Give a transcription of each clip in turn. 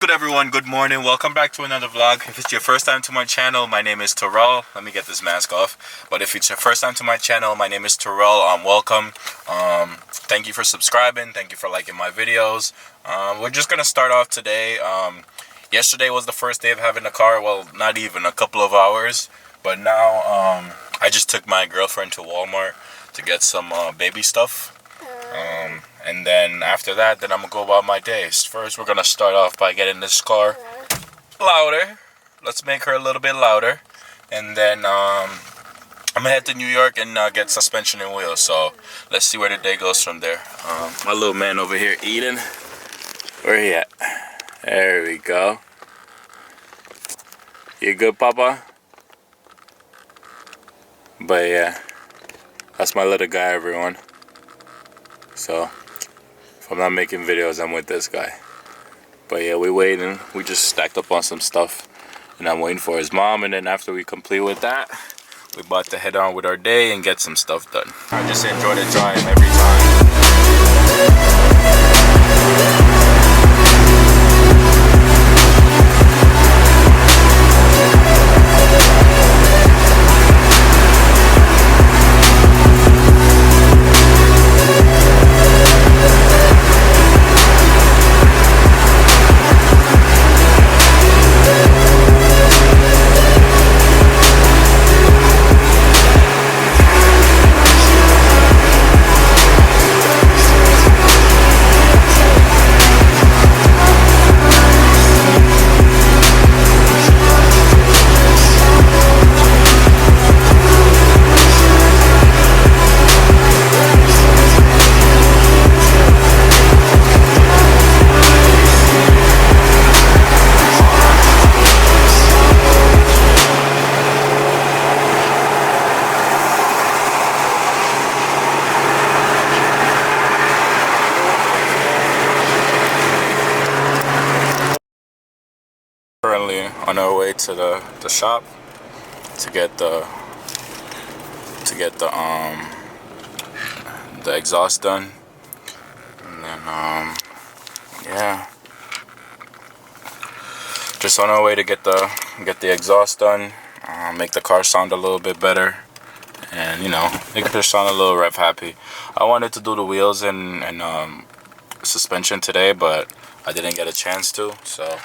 Good everyone, good morning. Welcome back to another vlog. If it's your first time to my channel, my name is Terrell. Let me get this mask off. But if it's your first time to my channel, my name is Terrell. Welcome. Thank you for subscribing. Thank you for liking my videos. We're just gonna start off today. Yesterday was the first day of having the car. Well, not even a couple of hours. But now I just took my girlfriend to Walmart to get some baby stuff. And then after that, then I'm gonna go about my days. First, we're gonna start off by getting this car louder. Let's make her a little bit louder. And then I'm gonna head to New York and get suspension and wheels. So let's see where the day goes from there. My little man over here eating. Where he at? There we go. You good, Papa? But yeah, that's my little guy, everyone. So if I'm not making videos, I'm with this guy. But yeah, we're waiting. We just stacked up on some stuff and I'm waiting for his mom. And then after we complete with that, we're about to head on with our day and get some stuff done. I just enjoy the drive every time. Currently on our way to the shop to get the exhaust done, and then yeah, just on our way to get the exhaust done, make the car sound a little bit better, and make it sound a little rev happy. I wanted to do the wheels and suspension today, but I didn't get a chance to, so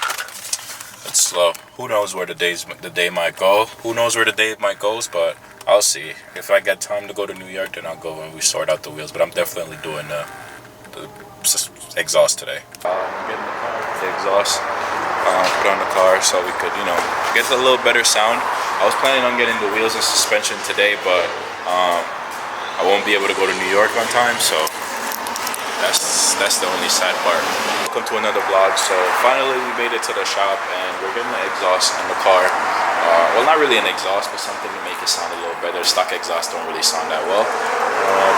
it's slow. Who knows where the day might go? Who knows where the day might go? But I'll see. If I get time to go to New York, then I'll go and we sort out the wheels. But I'm definitely doing the exhaust today. I'm getting the exhaust put on the car so we could, get a little better sound. I was planning on getting the wheels and suspension today, but I won't be able to go to New York on time, so that's the only sad part. Welcome to another vlog. So finally we made it to the shop and we're getting the exhaust in the car. Well, not really an exhaust, but something to make it sound a little better. Stock exhaust don't really sound that well.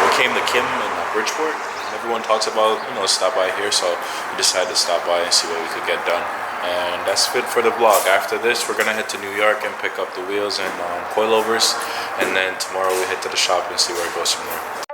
We came to Kim in Bridgeport. Everyone talks about stop by here, so we decided to stop by and see what we could get done. And that's it for the vlog. After this, we're gonna head to New York and pick up the wheels and coilovers, and then tomorrow we head to the shop and see where it goes from there.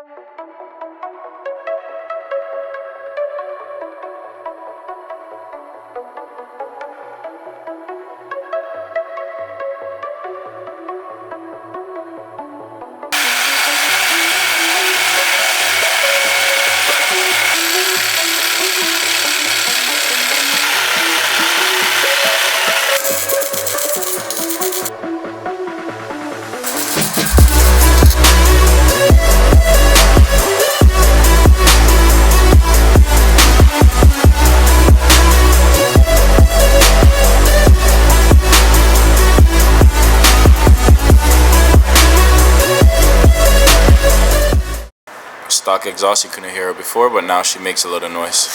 Stock exhaust, you couldn't hear her before, but now she makes a little noise.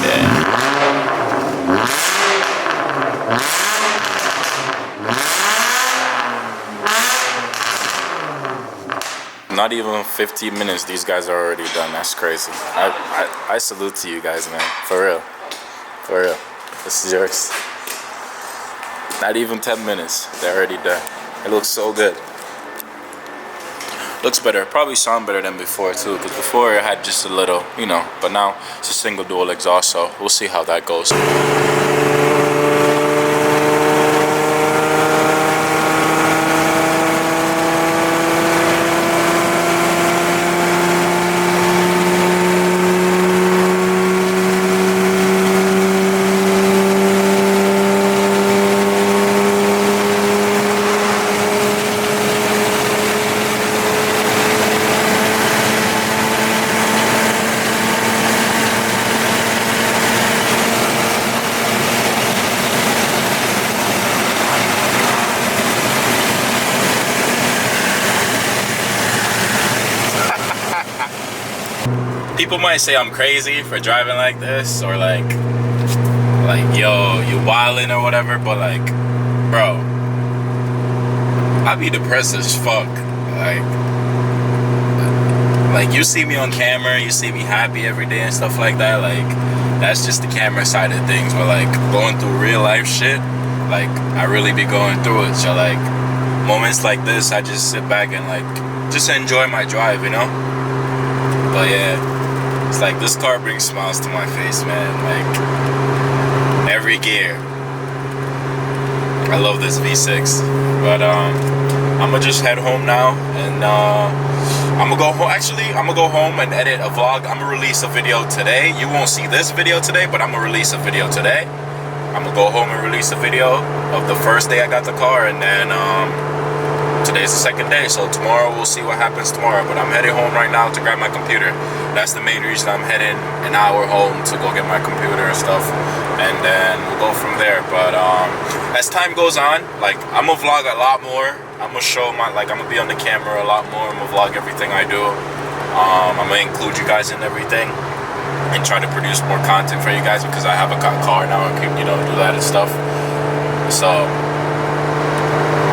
Yeah. Not even 15 minutes, these guys are already done. That's crazy. I salute to you guys, man. For real. For real. This is yours. Not even 10 minutes. They're already done. It looks so good. Looks better. Probably sound better than before too, because before it had just a little, you know, but now it's a single dual exhaust, so we'll see how that goes. People might say I'm crazy for driving like this, or like yo, you wildin' or whatever, but like, bro, I be depressed as fuck. Like you see me on camera, you see me happy every day and stuff like that. Like that's just the camera side of things. But like going through real life shit, like I really be going through it. So like moments like this, I just sit back and like just enjoy my drive, you know. But yeah, it's like this car brings smiles to my face, man. Like every gear. I love this V6. But I'm gonna just head home now, and I'm gonna go home. Actually, I'm gonna go home and edit a vlog. I'm gonna release a video today. You won't see this video today, but I'm gonna release a video today. I'm gonna go home and release a video of the first day I got the car, and then today's the second day, so tomorrow we'll see what happens tomorrow. But I'm heading home right now to grab my computer. That's the main reason I'm heading an hour home, to go get my computer and stuff, and then we'll go from there. But as time goes on, like I'm gonna vlog a lot more. I'm gonna show I'm gonna be on the camera a lot more. I'm gonna vlog everything I do. I'm gonna include you guys in everything and try to produce more content for you guys, because I have a car now and can, you know, do that and stuff. So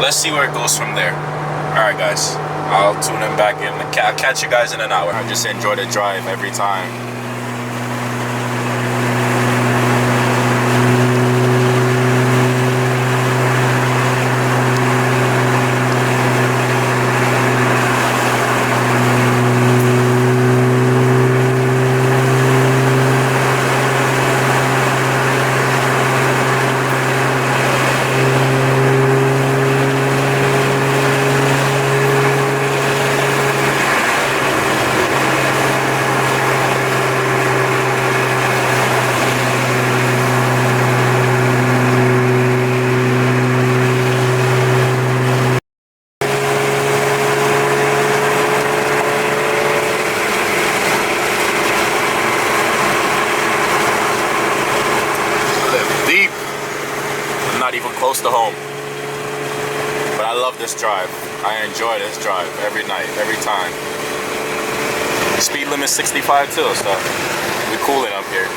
let's see where it goes from there. Alright guys, I'll tune in back in. I'll catch you guys in an hour. I just enjoy the drive every time. Close to home, but I love this drive. I enjoy this drive every night, every time. Speed limit 65 too, so we cooling up here.